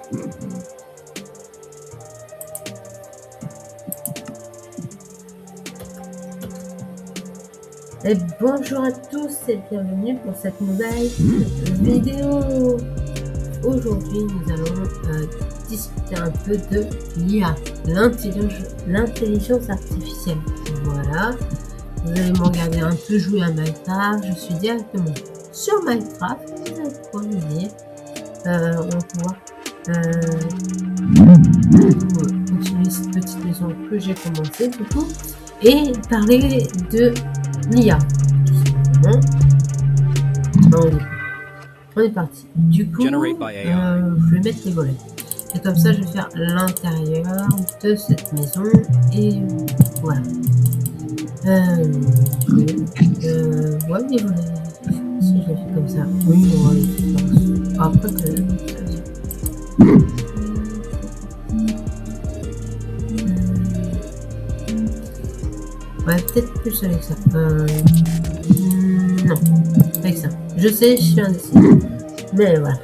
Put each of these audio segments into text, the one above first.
Et bonjour à tous et bienvenue pour cette nouvelle vidéo. Aujourd'hui, nous allons discuter un peu de l'IA, l'intelligence artificielle. Voilà, vous allez me regarder un peu jouer à Minecraft. Je suis directement sur Minecraft. Vous allez pouvoir me dire, on va pouvoir continuer cette petite maison que j'ai commencé du coup et parler de l'IA. On est parti. Du coup, je vais mettre les volets. Et comme ça, je vais faire l'intérieur de cette maison. Et voilà. Ouais, les volets. Si je les fais comme ça. Oui, on va les faire. Après que ouais, peut-être plus avec ça. Non, avec ça. Je sais, je suis indécis. Mais voilà.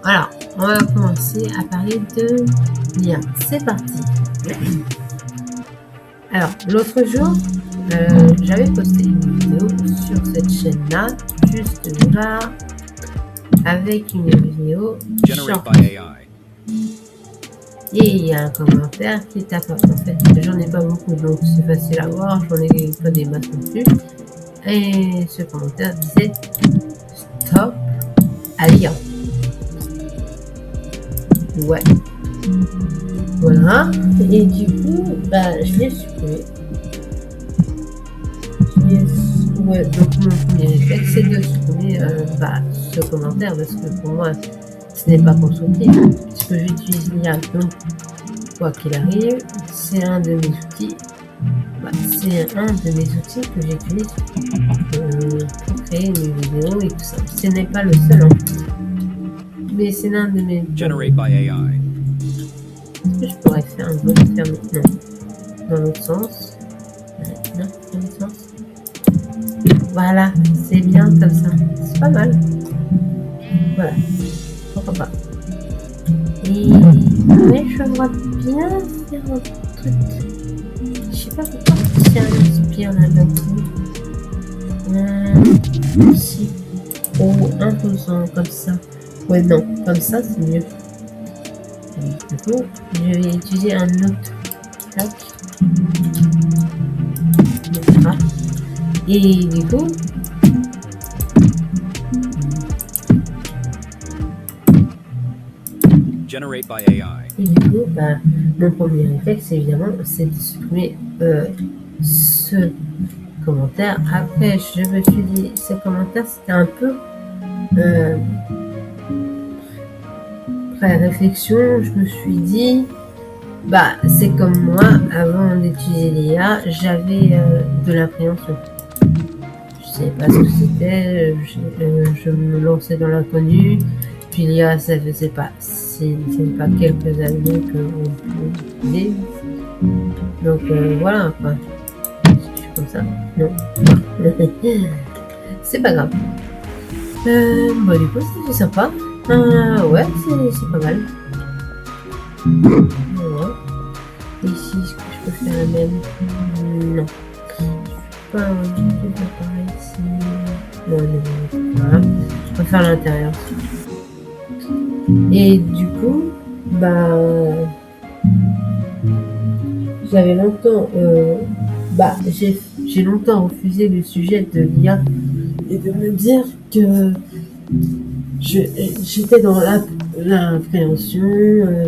Alors, on va commencer à parler de l'IA. C'est parti. Alors, l'autre jour, j'avais posté une vidéo sur cette chaîne-là, juste là, avec une vidéo short. Et il y a un commentaire qui tape. En fait, j'en ai pas beaucoup, donc c'est facile à voir. J'en ai pas des masses non plus. Et ce commentaire disait stop à l'IA. Ouais. Voilà. Et du coup, je l'ai supprimé. Ouais, donc mon premier réflexe, c'est de supprimer ce commentaire parce que pour moi, ce n'est pas constructif. Puisque j'utilise l'IA, donc quoi qu'il arrive, c'est un de mes outils. C'est un de mes outils que j'utilise pour créer une vidéo et tout ça. Ce n'est pas le seul, mais c'est l'un de mes. Generate by AI. Est-ce que je pourrais faire un volet fermé? Non. Dans l'autre sens. Non, dans l'autre sens. Voilà, c'est bien comme ça. C'est pas mal. Voilà. Pourquoi pas. Et ouais, je vois bien faire un truc. Je sais pas pourquoi c'est un inspire là-dedans. Ici. Oh, imposant comme ça. Ouais, non, comme ça c'est mieux. Et du coup, je vais utiliser un autre. Tac. Voilà. Et du coup, Generate by AI. Et du coup, mon premier réflexe, évidemment, c'est de supprimer ce commentaire. Après, je me suis dit, ce commentaire, c'était un peu après réflexion, je me suis dit, c'est comme moi, avant d'utiliser l'IA, j'avais de l'appréhension. Je savais pas ce que c'était, je me lançais dans l'inconnu. Puis l'IA, ça faisait pas quelques années qu'on vivait. Donc voilà quoi. Je suis comme ça. Non. C'est pas grave. Du coup, c'était sympa. Ouais, c'est pas mal. Voilà. Ici, est-ce que je peux faire la même? Non. Je peux pas pareil ici. Non. Voilà. Je peux faire l'intérieur. Et du coup, j'avais longtemps, j'ai longtemps refusé le sujet de l'IA et de me dire que j'étais dans l'appréhension,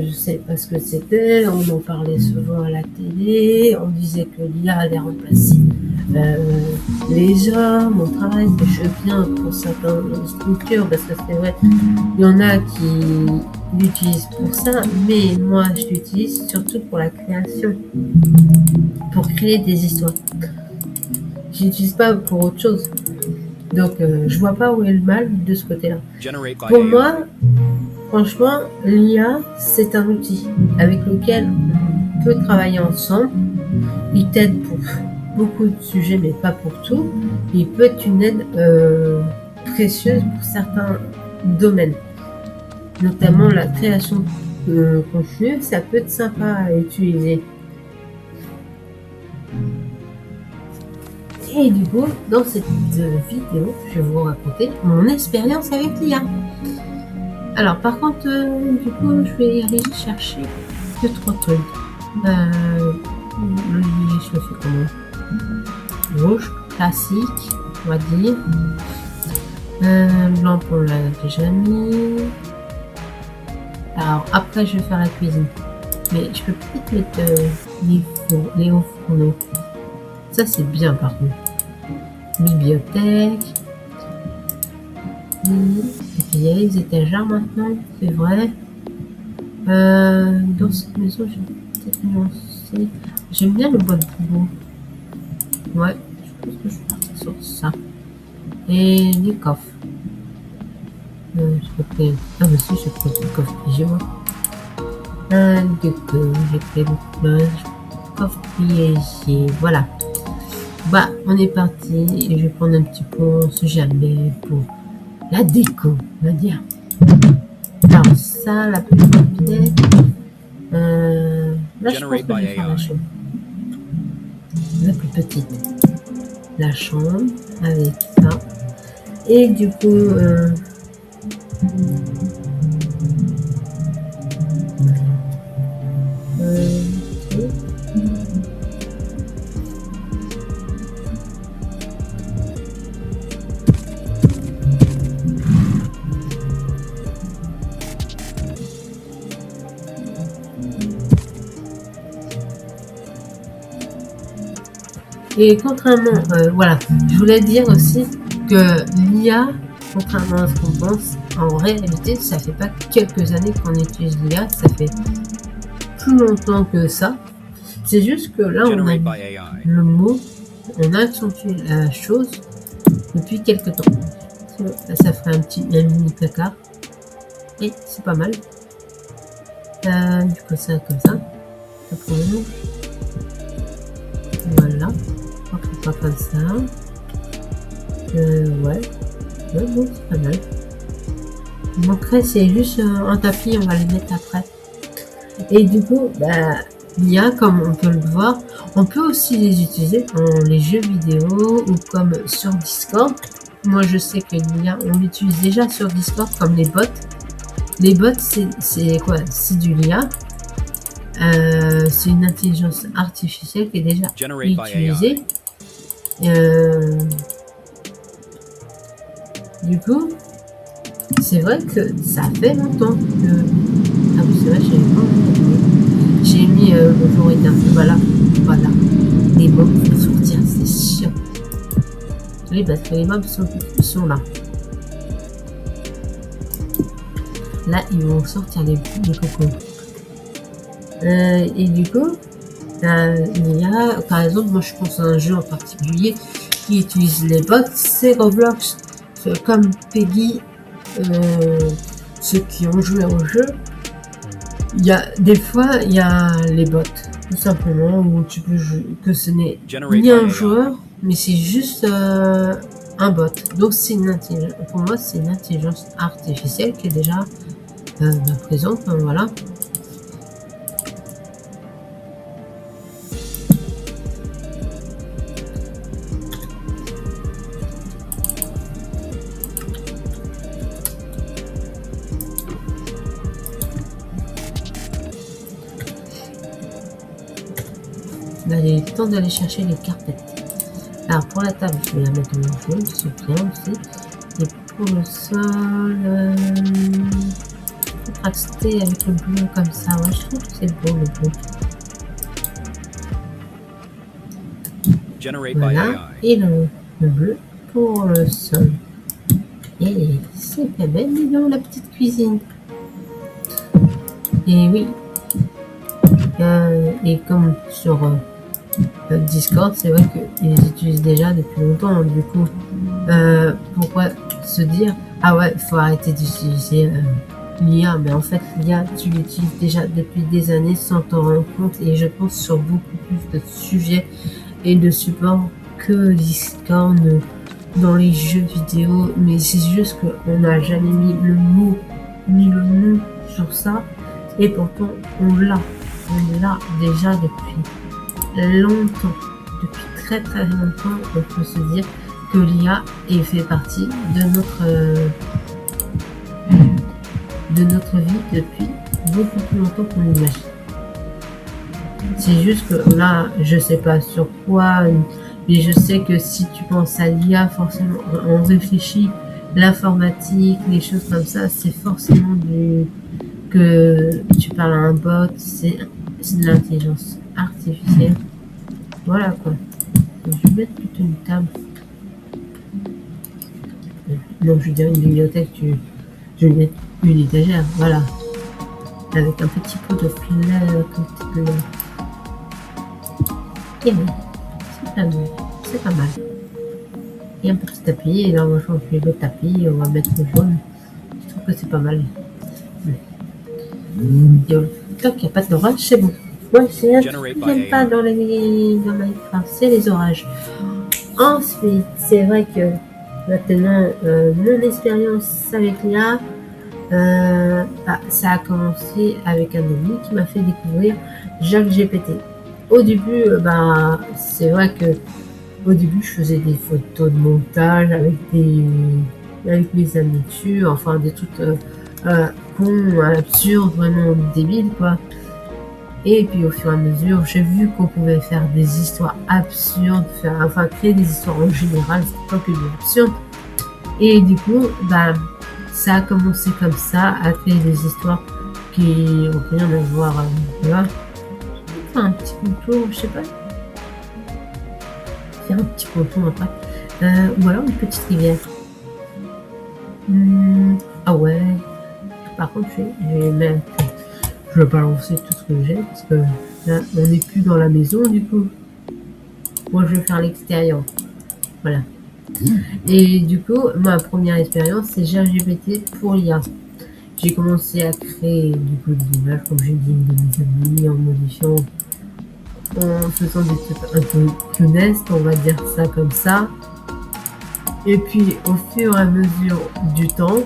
je sais pas ce que c'était, on en parlait souvent à la télé, on disait que l'IA allait remplacer les hommes, on travaille, que je viens pour certaines structures, parce que c'est vrai, il y en a qui l'utilisent pour ça, mais moi je l'utilise surtout pour la création, pour créer des histoires. Je l'utilise pas pour autre chose. Donc je vois pas où est le mal de ce côté-là. Pour moi, franchement, l'IA, c'est un outil avec lequel on peut travailler ensemble. Il t'aide pour beaucoup de sujets, mais pas pour tout. Il peut être une aide précieuse pour certains domaines, notamment la création contenu, ça peut être sympa à utiliser. Et du coup, dans cette vidéo, je vais vous raconter mon expérience avec l'IA. Alors, par contre, du coup, je vais aller chercher 2-3 trucs. Je le fais comment? Rouge, classique, on va dire. Blanc, on l'a déjà mis. Alors, après, je vais faire la cuisine. Mais je peux peut-être mettre les hauts fourneaux. Ça, c'est bien, par contre. Bibliothèque. Et puis, il y a les étagères maintenant, c'est vrai. Dans cette maison, j'ai peut-être nuancé. J'aime bien le bois de boulot. Ouais, je pense que je vais partir sur ça. Et les coffres. Je peux créer. Ah, mais si, je peux créer le coffre piégé, moi. Du coup, j'ai créé le coffre piégé. Voilà. Bah, on est parti. Et je vais prendre un petit peu, on sait jamais, pour la déco, on va dire. Alors, ça, la plus petite. Là, je pense que je vais faire la chambre. La plus petite. La chambre, avec ça. Et du coup, et contrairement, voilà, je voulais dire aussi que l'IA, contrairement à ce qu'on pense, en réalité, ça fait pas quelques années qu'on utilise l'IA, ça fait plus longtemps que ça. C'est juste que là, on a le mot, on a accentué la chose depuis quelques temps. Ça ferait un mini placard. Et c'est pas mal. Du coup, ça comme ça. Voilà. Pas comme ça. Ouais. Bon, c'est pas mal. Il manquerait, c'est juste un tapis, on va les mettre après. Et du coup, bah, l'IA, comme on peut le voir, on peut aussi les utiliser dans les jeux vidéo ou comme sur Discord. Moi, je sais que l'IA, on l'utilise déjà sur Discord comme les bots. Les bots, c'est quoi? C'est du l'IA. C'est une intelligence artificielle qui est déjà utilisée. Du coup, c'est vrai que ça fait longtemps que... Ah oui, c'est vrai, j'ai mis le jour et un peu. Voilà. Les mobs vont sortir, c'est sûr. Oui, parce que les mobs sont là. Là, ils vont sortir les cocos. Et du coup, il y a, par exemple, moi je pense à un jeu en particulier qui utilise les bots, c'est Roblox. Comme Peggy, ceux qui ont joué au jeu, il y a des fois, il y a les bots, tout simplement, où tu peux jouer, que ce n'est ni un joueur, mais c'est juste un bot. Donc c'est une intelligence, pour moi, c'est une intelligence artificielle qui est déjà présente, voilà. Là, j'ai eu le temps d'aller chercher les carpettes. Alors pour la table, je vais la mettre en jaune, c'est bien aussi. Et pour le sol, contraster avec le bleu comme ça. Ouais, je trouve que c'est beau le bleu. Voilà. Et le bleu pour le sol. Et c'est pas belle, dis donc, la petite cuisine. Et oui. Et comme sur Discord, c'est vrai qu'ils utilisent déjà depuis longtemps. Du coup, pourquoi se dire ah ouais, faut arrêter d'utiliser l'IA? Mais en fait, l'IA, tu l'utilises déjà depuis des années sans t'en rendre compte. Et je pense sur beaucoup plus de sujets et de supports que Discord dans les jeux vidéo. Mais c'est juste qu'on n'a jamais mis le mot ni le nom sur ça. Et pourtant, on l'a déjà depuis longtemps. Depuis très très longtemps, on peut se dire que l'IA fait partie de notre vie depuis beaucoup plus longtemps qu'on l'imagine. C'est juste que là, je sais pas sur quoi, mais je sais que si tu penses à l'IA, forcément, on réfléchit, l'informatique, les choses comme ça, c'est forcément que tu parles à un bot, c'est de l'intelligence artificielle. Voilà quoi. Je vais mettre plutôt une table. Non, je veux dire une bibliothèque, je vais mettre une étagère, voilà. Avec un petit pot de fleurs comme ça. Et oui, c'est pas mal. Et un petit tapis, et là on va changer le tapis, on va mettre le jaune. Je trouve que c'est pas mal. Et tant qu'il n'y a pas d'orage, c'est bon. Moi, c'est un truc que j'aime pas dans Minecraft, c'est les orages. Ensuite, c'est vrai que maintenant, mon expérience avec l'IA, ça a commencé avec un ami qui m'a fait découvrir ChatGPT. Au début, c'est vrai que au début, je faisais des photos de montage avec mes amis dessus, enfin des trucs cons, absurdes, vraiment débiles quoi. Et puis au fur et à mesure, j'ai vu qu'on pouvait faire des histoires absurdes, créer des histoires en général, c'est pas que des absurdes. Et du coup, ça a commencé comme ça, à créer des histoires qui ont rien à voir, là. Un petit contour, je sais pas. Faire un petit contour après. Ou alors une petite rivière. Ah ouais. Par contre, je vais balancer tout ce que j'ai parce que là, on n'est plus dans la maison du coup. Moi, je vais faire l'extérieur. Voilà. Et du coup, ma première expérience, c'est ChatGPT pour l'IA. J'ai commencé à créer du coup des images, comme j'ai dit, de mes amis, en modifiant, en faisant des trucs un peu clownesques, on va dire ça comme ça. Et puis, au fur et à mesure du temps,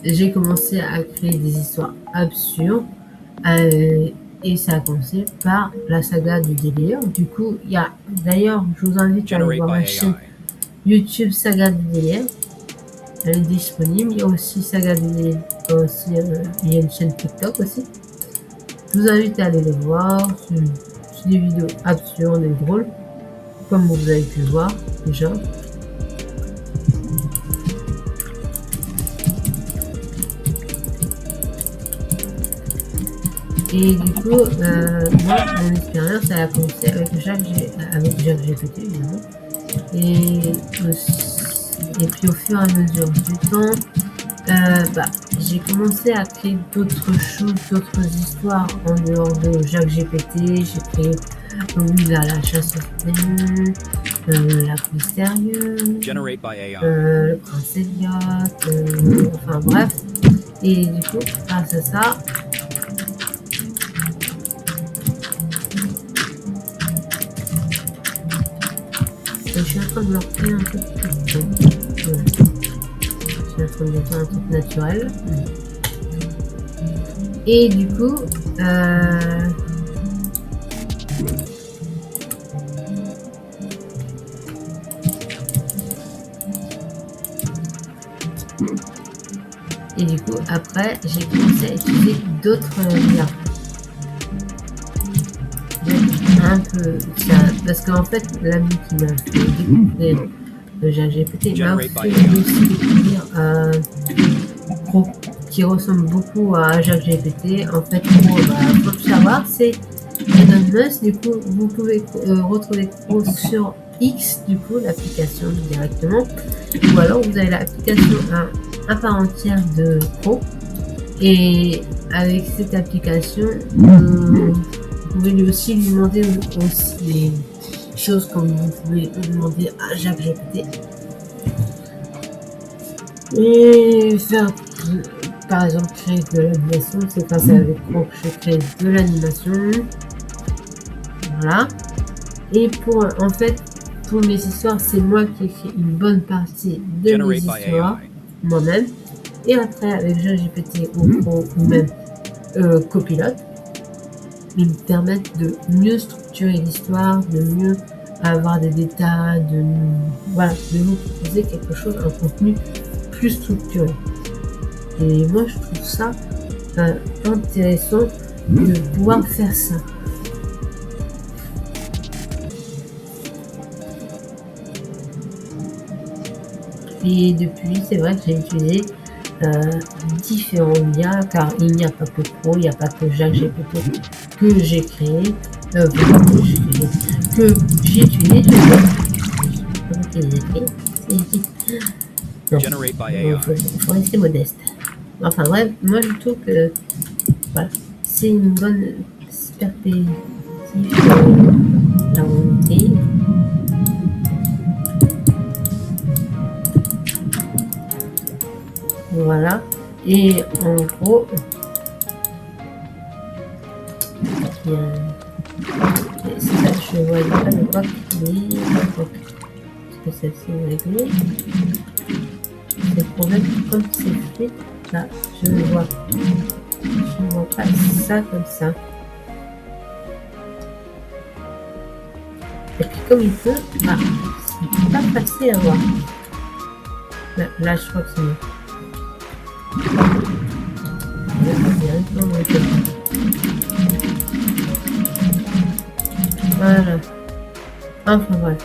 j'ai commencé à créer des histoires absurdes. Et ça a commencé par la saga du délire. Du coup, d'ailleurs, je vous invite à aller voir ma chaîne YouTube Saga du délire. Elle est disponible. Il y a aussi Saga du délire. Il y a une chaîne TikTok aussi. Je vous invite à aller les voir. C'est des vidéos absurdes et drôles, comme vous avez pu voir déjà. Et du coup, moi, mon expérience, elle a commencé avec ChatGPT, évidemment. Et puis au fur et à mesure du temps, j'ai commencé à créer d'autres choses, d'autres histoires en dehors de ChatGPT. J'ai créé la chasse aux démons, la mystérieuse, le prince Elliot, enfin bref. Et du coup, grâce à ça, je suis en train de leur créer un truc tout voilà. Je suis en train de faire un truc naturel. Et du coup, après, j'ai commencé à utiliser d'autres liens. Un peu ça, parce qu'en fait, l'ami qui m'a fait découvrir ChatGPT m'a fait aussi découvrir Pro, qui ressemble beaucoup à ChatGPT. En fait, Pro, faut le savoir, c'est Elon Musk. Du coup, vous pouvez retrouver Pro sur X, du coup, l'application directement, ou alors vous avez l'application à part entière de Pro, et avec cette application, vous pouvez lui aussi lui demander aussi des choses comme vous pouvez demander à ChatGPT et faire, par exemple, créer de l'animation. C'est grâce à avec Pro que je crée de l'animation. Voilà. Et pour mes histoires, c'est moi qui écris une bonne partie de mes histoires moi-même. Et après, avec ChatGPT ou Pro ou même Copilote, ils me permettent de mieux structurer l'histoire, de mieux avoir des détails, de vous proposer quelque chose, un contenu plus structuré. Et moi, je trouve ça intéressant de pouvoir faire ça. Et depuis, c'est vrai que j'ai utilisé différents IA, car il n'y a pas que Pro, il n'y a pas que ChatGPT que j'ai créé, que j'ai utilisé. Generate by AI. Faut rester modeste. Enfin bref, moi je trouve que voilà, c'est une bonne perspective de la volonté. Voilà. Et en gros, ça, je ne vois pas de quoi qu'il est. Est-ce que celle-ci est réglée? C'est le problème, comme c'est fait, là, je ne vois pas ça comme ça. Et puis comme il peut, c'est pas facile à voir. Là, je crois que c'est mieux. Voilà. Enfin bref,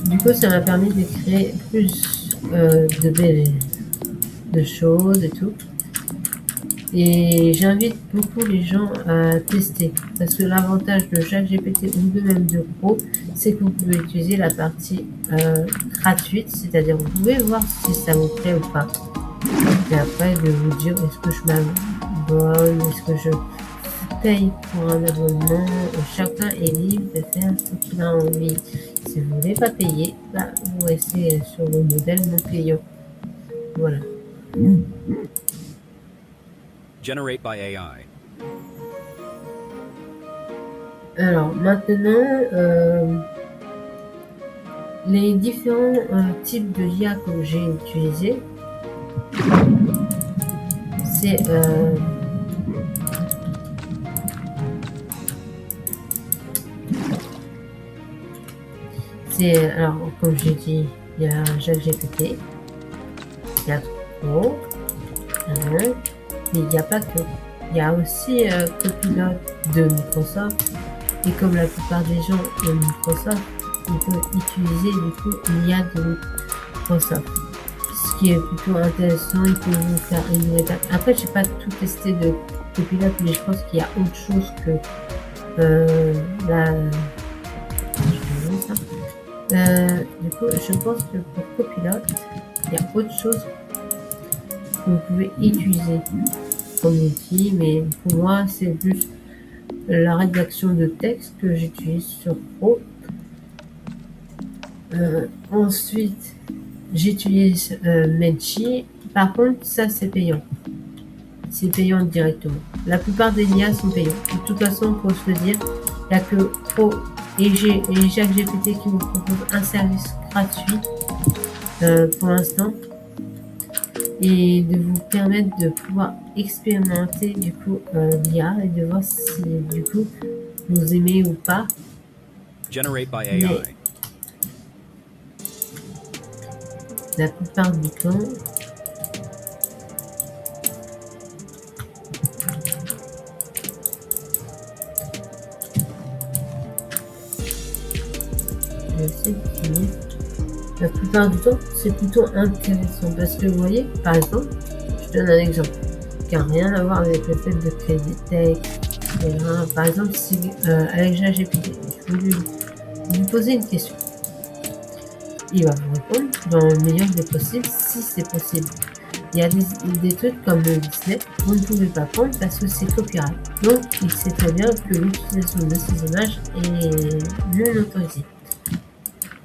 du coup, ça m'a permis de créer plus de belles choses et tout. Et j'invite beaucoup les gens à tester, parce que l'avantage de ChatGPT ou de même de Pro, c'est que vous pouvez utiliser la partie gratuite, c'est-à-dire vous pouvez voir si ça vous plaît ou pas. Et après de vous dire est-ce que je m'abonne, est-ce que je paye pour un abonnement. Chacun est libre de faire ce qu'il a envie. Si vous ne voulez pas payer, vous restez sur le modèle non payant. Voilà. Generate by AI. Alors maintenant, les différents types de l'IA que j'ai utilisés, c'est alors comme j'ai dit, il y a ChatGPT, il y a Pro, mais il n'y a pas que. Il y a aussi Copilot de Microsoft, et comme la plupart des gens de Microsoft, on peut utiliser du coup l'IA de Microsoft, ce qui est plutôt intéressant. Il peut vous faire une étape. Après, je n'ai pas tout testé de Copilot, mais je pense qu'il y a autre chose que du coup, je pense que pour Copilot, il y a autre chose que vous pouvez utiliser comme outil, mais pour moi, c'est plus la rédaction de texte que j'utilise sur Pro. Ensuite, j'utilise Medji. Par contre, ça, c'est payant. C'est payant directement. La plupart des IA sont payants. De toute façon, pour se le dire, il n'y a que Pro et ChatGPT qui vous propose un service gratuit pour l'instant, et de vous permettre de pouvoir expérimenter du coup l'IA et de voir si du coup vous aimez ou pas. Generate by AI. Mais la plupart du temps, c'est plutôt intéressant, parce que vous voyez, par exemple, je donne un exemple qui n'a rien à voir avec le fait de créer des textes. Par exemple, si avec ChatGPT, je voulais vous poser une question, il va vous répondre dans le meilleur des possibles, si c'est possible. Il y a des trucs comme le Disney, vous ne pouvez pas prendre parce que c'est copyright. Donc, il sait très bien que l'utilisation de ces images est non autorisée.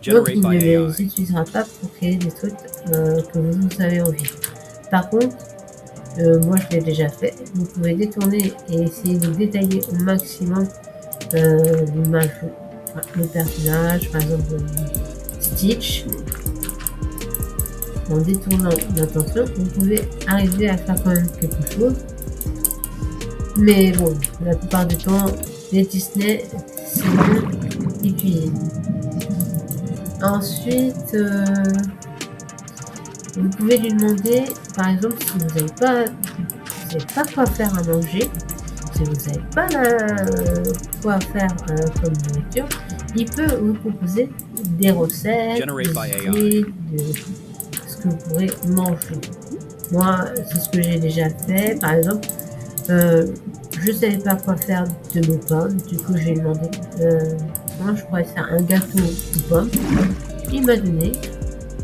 Donc, il ne les utilisera pas pour créer des trucs que vous avez envie. Par contre, moi je l'ai déjà fait, vous pouvez détourner et essayer de détailler au maximum l'image, le personnage, par exemple Stitch. En détournant l'attention, vous pouvez arriver à faire quand même quelque chose. Mais bon, la plupart du temps, les Disney, c'est bon et puis ensuite, vous pouvez lui demander, par exemple, si vous n'avez pas quoi faire à manger, si vous n'avez pas quoi faire comme nourriture, il peut vous proposer des recettes, Generate by des AI. idées, de ce que vous pourrez manger. Moi, c'est ce que j'ai déjà fait. Par exemple, je savais pas quoi faire de mes pommes. Du coup, j'ai demandé comment je pourrais faire un gâteau aux pommes. Il m'a donné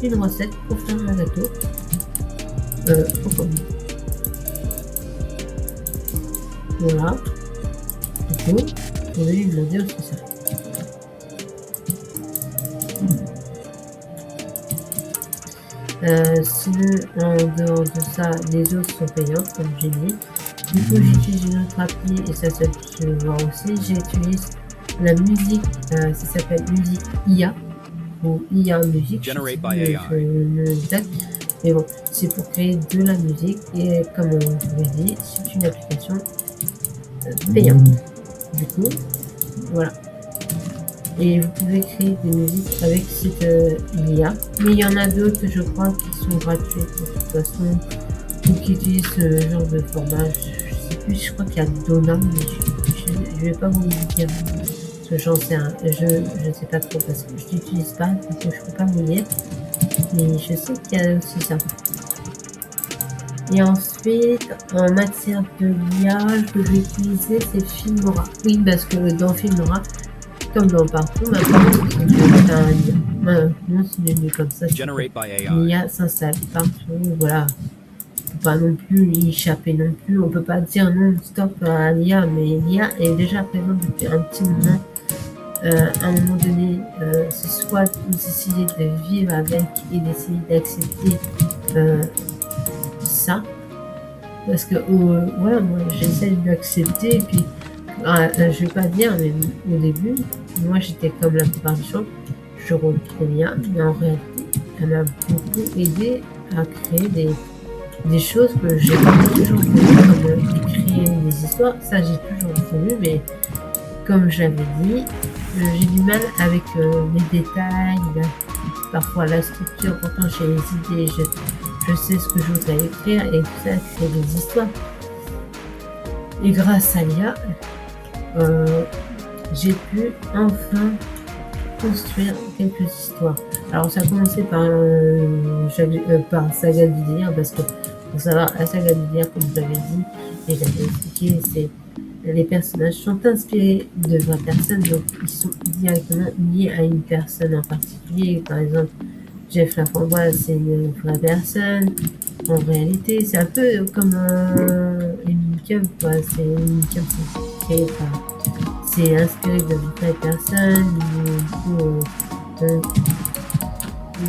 une recette pour faire un gâteau aux pommes. Voilà. Du coup, vous pouvez lui demander aussi ça. Sinon, en dehors de ça, les autres sont payantes, comme j'ai dit. Du coup, j'utilise une autre appli et ça se voit aussi. J'utilise la musique, ça s'appelle Musique IA ou IA Musique. Generate Je sais by plus le exact. Mais bon, c'est pour créer de la musique et comme on vous l'a dit, c'est une application payante. Du coup, voilà. Et vous pouvez créer des musiques avec cette IA. Mais il y en a d'autres, je crois, qui sont gratuites de toute façon, ou qui utilisent ce genre de format. Je sais plus, je crois qu'il y a Dona, mais je vais pas vous le dire. Parce que j'en sais je sais pas trop parce que je l'utilise pas, du coup je peux pas vous dire. Mais je sais qu'il y a aussi ça. Et ensuite, en matière de l'IA, que je vais utiliser, c'est Filmora. Oui, parce que dans Filmora, comme dans partout, maintenant, c'est un IA. Non, c'est devenu comme ça. Generate by AI. L'IA s'installe partout, voilà. On peut pas non plus y échapper non plus. On peut pas dire non, stop à l'IA, mais l'IA est déjà présente depuis un petit moment. À un moment donné, c'est soit d'essayer de vivre avec et d'essayer d'accepter ça. Parce que voilà, moi j'essaie d'accepter et puis je vais pas dire, mais au début, moi j'étais comme la plupart des gens, je retrouvais bien, mais en réalité, elle m'a beaucoup aidé à créer des choses que j'ai toujours voulu, comme écrire des histoires. Ça j'ai toujours voulu, mais comme j'avais dit, j'ai du mal avec les détails, parfois la structure. Pourtant j'ai les idées, je sais ce que je voudrais écrire et tout ça, créer des histoires. Et grâce à l'IA, j'ai pu enfin construire quelques histoires. Alors ça a commencé par Saga du délire, parce que pour savoir, la Saga du délire, comme je l'avais dit et j'avais expliqué, c'est les personnages sont inspirés de vraies personnes, donc ils sont directement liés à une personne en particulier. Par exemple, Jeff Laframboise, c'est une vraie personne. En réalité, c'est un peu comme une Cub, quoi. C'est une Cub, c'est inspiré de vraies personnes. Du coup,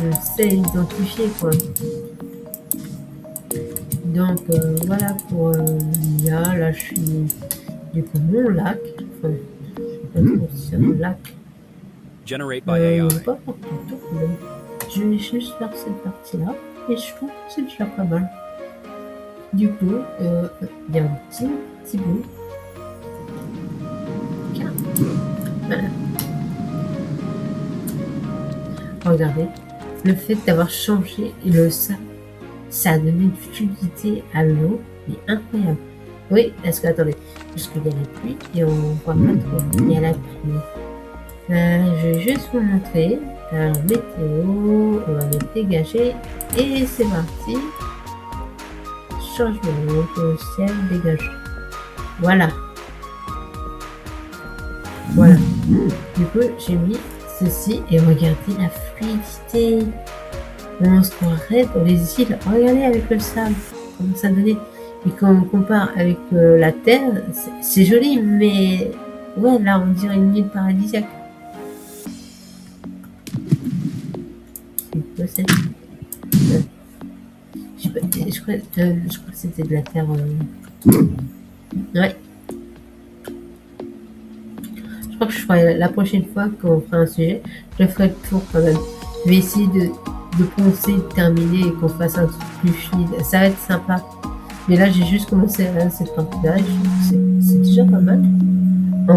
on sait identifier, quoi. Donc voilà pour l'IA. Là, je suis du coup mon lac. Enfin, c'est un lac. Generate by AI. Pas pour tout, mais je vais juste faire cette partie-là et je trouve que c'est déjà pas mal. Du coup, il y a un petit bout. Voilà. Regardez, le fait d'avoir changé le ça a donné une fluidité à l'eau, mais incroyable. Oui, parce que attendez, puisqu'il y a la pluie et on voit pas trop, il y a la pluie. Je vais juste vous montrer. Alors, météo, on va le dégager et c'est parti. Changement au ciel dégagé. Voilà. Voilà. Du coup, j'ai mis ceci et regardez la fluidité. On se croirait dans les îles. Regardez avec le sable, comment ça donnait. Et quand on compare avec la terre, c'est joli, mais ouais, là on dirait une île paradisiaque. Je crois que c'était de la terre. Ouais. Je crois que je ferai la prochaine fois qu'on fera un sujet, je ferai le tour quand même. Je vais essayer de poncer, de terminer et qu'on fasse un truc plus fluide. Ça va être sympa. Mais là, j'ai juste commencé à cette partie-là et je trouve que c'est déjà pas mal.